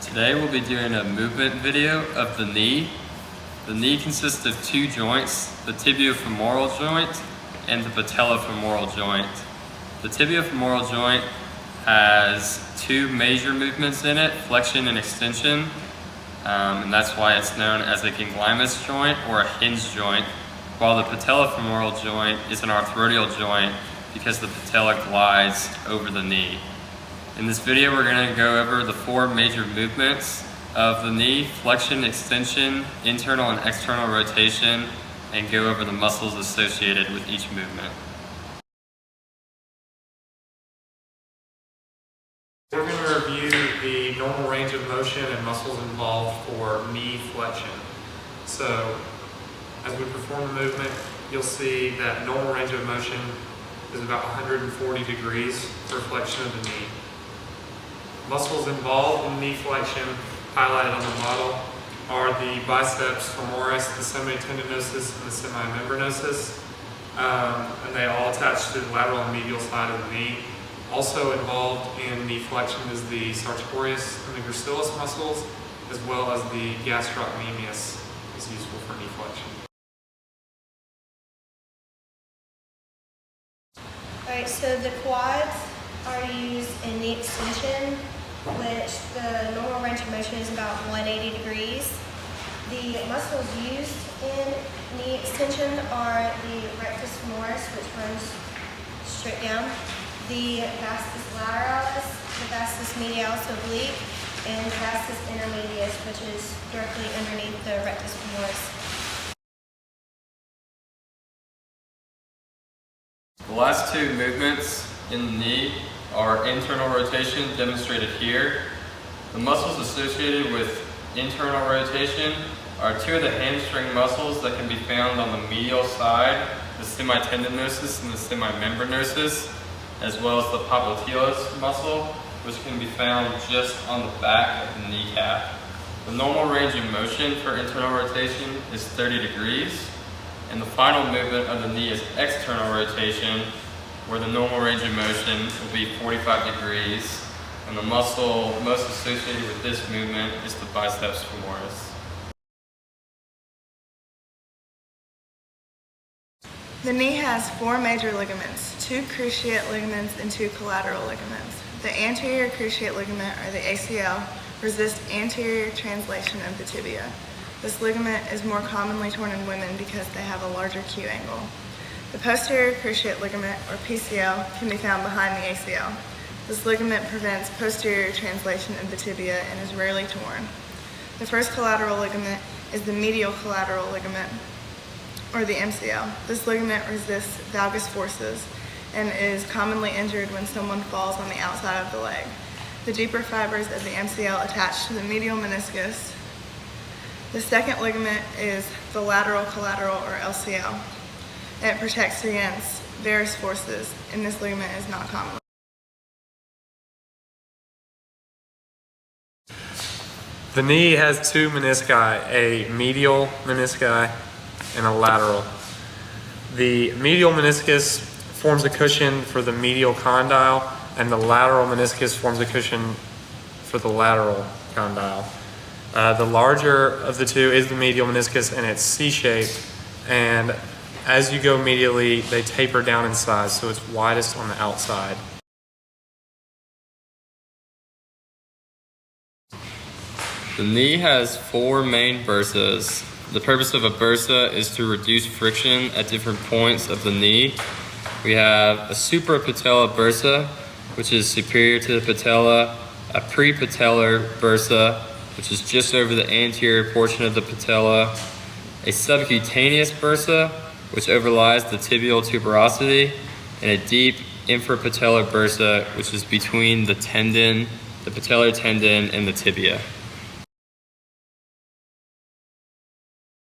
Today we'll be doing a movement video of the knee. The knee consists of two joints, the tibiofemoral joint and the patellofemoral joint. The tibiofemoral joint has two major movements in it, flexion and extension, and that's why it's known as a ganglymus joint or a hinge joint, while the patellofemoral joint is an arthrodial joint because the patella glides over the knee. In this video, we're going to go over the four major movements of the knee: flexion, extension, internal and external rotation, and go over the muscles associated with each movement. We're going to review the normal range of motion and muscles involved for knee flexion. So, as we perform the movement, you'll see that normal range of motion is about 140 degrees for flexion of the knee. Muscles involved in knee flexion, highlighted on the model, are the biceps femoris, the semitendinosus, and the semimembranosus, and they all attach to the lateral and medial side of the knee. Also involved in knee flexion is the sartorius and the gracilis muscles, as well as the gastrocnemius is useful for knee flexion. Alright, so the quads are used in knee extension, which the normal range of motion is about 180 degrees. The muscles used in knee extension are the rectus femoris, which runs straight down, the vastus lateralis, the vastus medialis oblique, and the vastus intermedius, which is directly underneath the rectus femoris. The last two movements in the knee are internal rotation, demonstrated here. The muscles associated with internal rotation are two of the hamstring muscles that can be found on the medial side, the semitendinosus and the semimembranosus, as well as the popliteus muscle, which can be found just on the back of the kneecap. The normal range of motion for internal rotation is 30 degrees, and the final movement of the knee is external rotation, where the normal range of motion will be 45 degrees, and the muscle most associated with this movement is the biceps femoris. The knee has four major ligaments, two cruciate ligaments and two collateral ligaments. The anterior cruciate ligament, or the ACL, resists anterior translation of the tibia. This ligament is more commonly torn in women because they have a larger Q angle. The posterior cruciate ligament, or PCL, can be found behind the ACL. This ligament prevents posterior translation of the tibia and is rarely torn. The first collateral ligament is the medial collateral ligament, or the MCL. This ligament resists valgus forces and is commonly injured when someone falls on the outside of the leg. The deeper fibers of the MCL attach to the medial meniscus. The second ligament is the lateral collateral, or LCL. It protects against varus forces, and this ligament is not common. The knee has two menisci, a medial menisci and a lateral. The medial meniscus forms a cushion for the medial condyle, and the lateral meniscus forms a cushion for the lateral condyle. The larger of the two is the medial meniscus, and it's C-shaped, and as you go medially, they taper down in size, so it's widest on the outside. The knee has four main bursas. The purpose of a bursa is to reduce friction at different points of the knee. We have a suprapatellar bursa, which is superior to the patella, a prepatellar bursa, which is just over the anterior portion of the patella, a subcutaneous bursa, which overlies the tibial tuberosity, and a deep infrapatellar bursa, which is between the tendon, the patellar tendon, and the tibia.